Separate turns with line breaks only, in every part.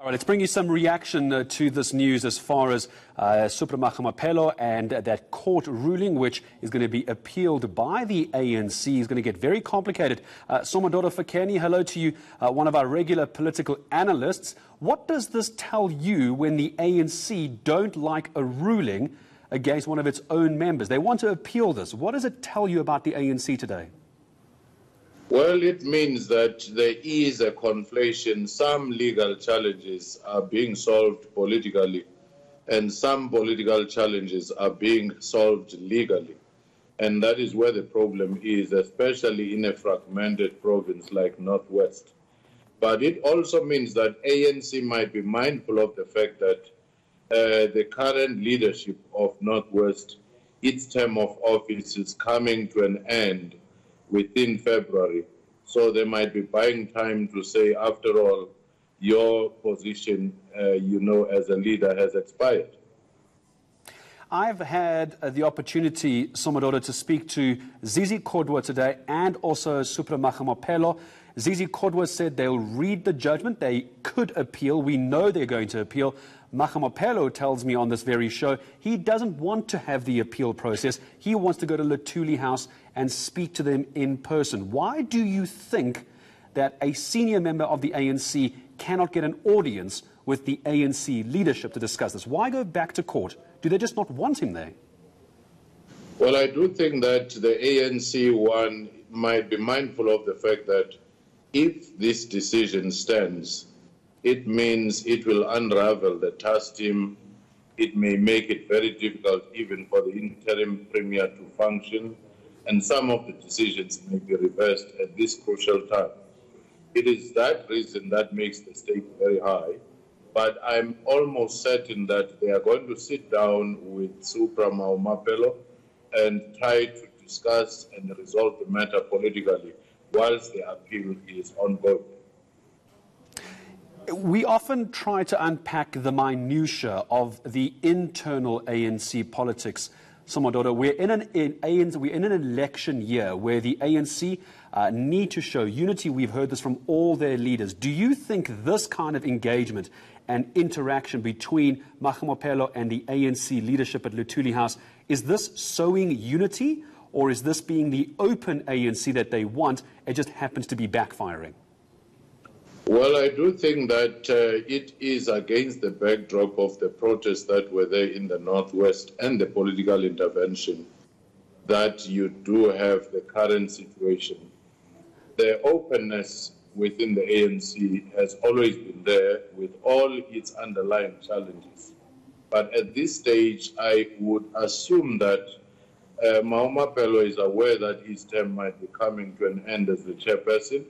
Right, let's bring you some reaction to this news as far as Supramahamaphelo and that court ruling, which is going to be appealed by the ANC, is going to get very complicated. Somadoda Fakeni, hello to you, one of our regular political analysts. What does this tell you when the ANC don't like a ruling against one of its own members? They want to appeal this. What does it tell you about the ANC today?
Well, it means that there is a conflation. Some legal challenges are being solved politically, and some political challenges are being solved legally. And that is where the problem is, especially in a fragmented province like North West. But it also means that ANC might be mindful of the fact that the current leadership of North West, its term of office is coming to an end within February. So they might be buying time to say, after all, your position, as a leader has expired.
I've had the opportunity, Somadoda, to speak to Zizi Kodwa today and also Supramahamaphelo. Zizi Kodwa said they'll read the judgment. They could appeal. We know they're going to appeal. Mahamaphelo tells me on this very show he doesn't want to have the appeal process. He wants to go to Luthuli House and speak to them in person. Why do you think that a senior member of the ANC cannot get an audience with the ANC leadership to discuss this? Why go back to court? Do they just not want him there?
Well, I do think that the ANC one might be mindful of the fact that if this decision stands, it means it will unravel the task team. It may make it very difficult even for the interim premier to function, and some of the decisions may be reversed at this crucial time. It is that reason that makes the stake very high, but I'm almost certain that they are going to sit down with Supramahamaphelo and try to discuss and resolve the matter politically whilst the appeal is ongoing.
We often try to unpack the minutiae of the internal ANC politics. Somadoda, we're in an election year where the ANC need to show unity. We've heard this from all their leaders. Do you think this kind of engagement and interaction between Mahamaphelo and the ANC leadership at Luthuli House, is this sowing unity, or is this being the open ANC that they want? It just happens to be backfiring.
Well, I do think that it is against the backdrop of the protests that were there in the Northwest and the political intervention that you do have the current situation. The openness within the ANC has always been there with all its underlying challenges. But at this stage, I would assume that Mahamaphelo is aware that his term might be coming to an end as the chairperson.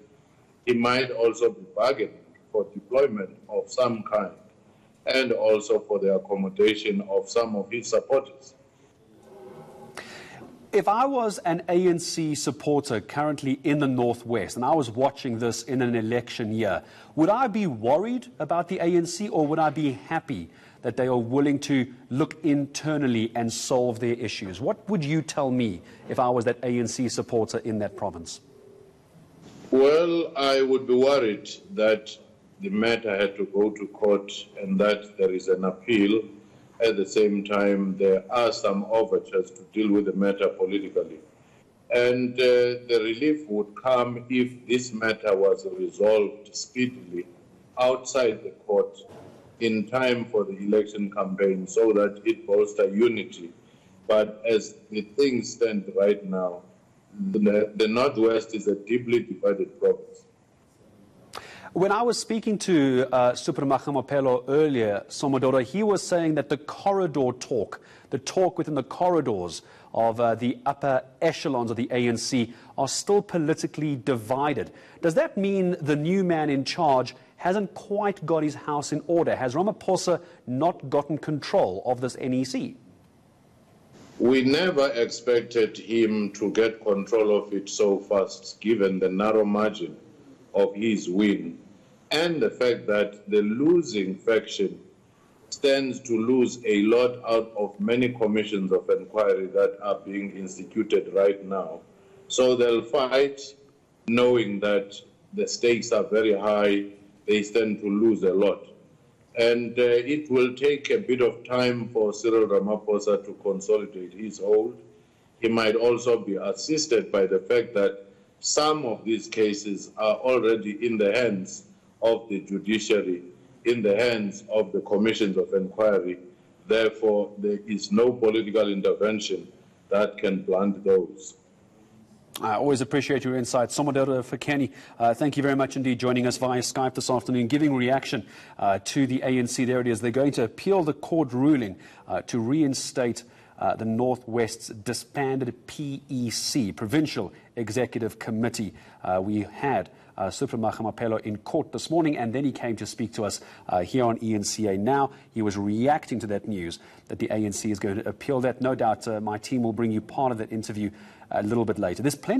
He might also be bargaining for deployment of some kind and also for the accommodation of some of his supporters.
If I was an ANC supporter currently in the Northwest and I was watching this in an election year, would I be worried about the ANC, or would I be happy that they are willing to look internally and solve their issues? What would you tell me if I was that ANC supporter in that province?
Well, I would be worried that the matter had to go to court and that there is an appeal. At the same time, there are some overtures to deal with the matter politically. And the relief would come if this matter was resolved speedily outside the court in time for the election campaign so that it bolsters unity. But as the things stand right now, the Northwest is a deeply divided province.
When I was speaking to Supramahamaphelo earlier, Somadoda, he was saying that the corridor talk, the talk within the corridors of the upper echelons of the ANC are still politically divided. Does that mean the new man in charge hasn't quite got his house in order? Has Ramaphosa not gotten control of this NEC?
We never expected him to get control of it so fast, given the narrow margin of his win and the fact that the losing faction stands to lose a lot out of many commissions of inquiry that are being instituted right now. So they'll fight knowing that the stakes are very high, they stand to lose a lot. And it will take a bit of time for Cyril Ramaphosa to consolidate his hold. He might also be assisted by the fact that some of these cases are already in the hands of the judiciary, in the hands of the commissions of inquiry. Therefore, there is no political intervention that can blunt those.
I always appreciate your insight. Somodoro Fikeni, thank you very much indeed joining us via Skype this afternoon, giving reaction to the ANC. There it is. They're going to appeal the court ruling to reinstate the North West's disbanded PEC, Provincial Executive Committee. We had Supra Magamapelo in court this morning, and then he came to speak to us here on ENCA. Now he was reacting to that news that the ANC is going to appeal that. No doubt my team will bring you part of that interview a little bit later. There's plenty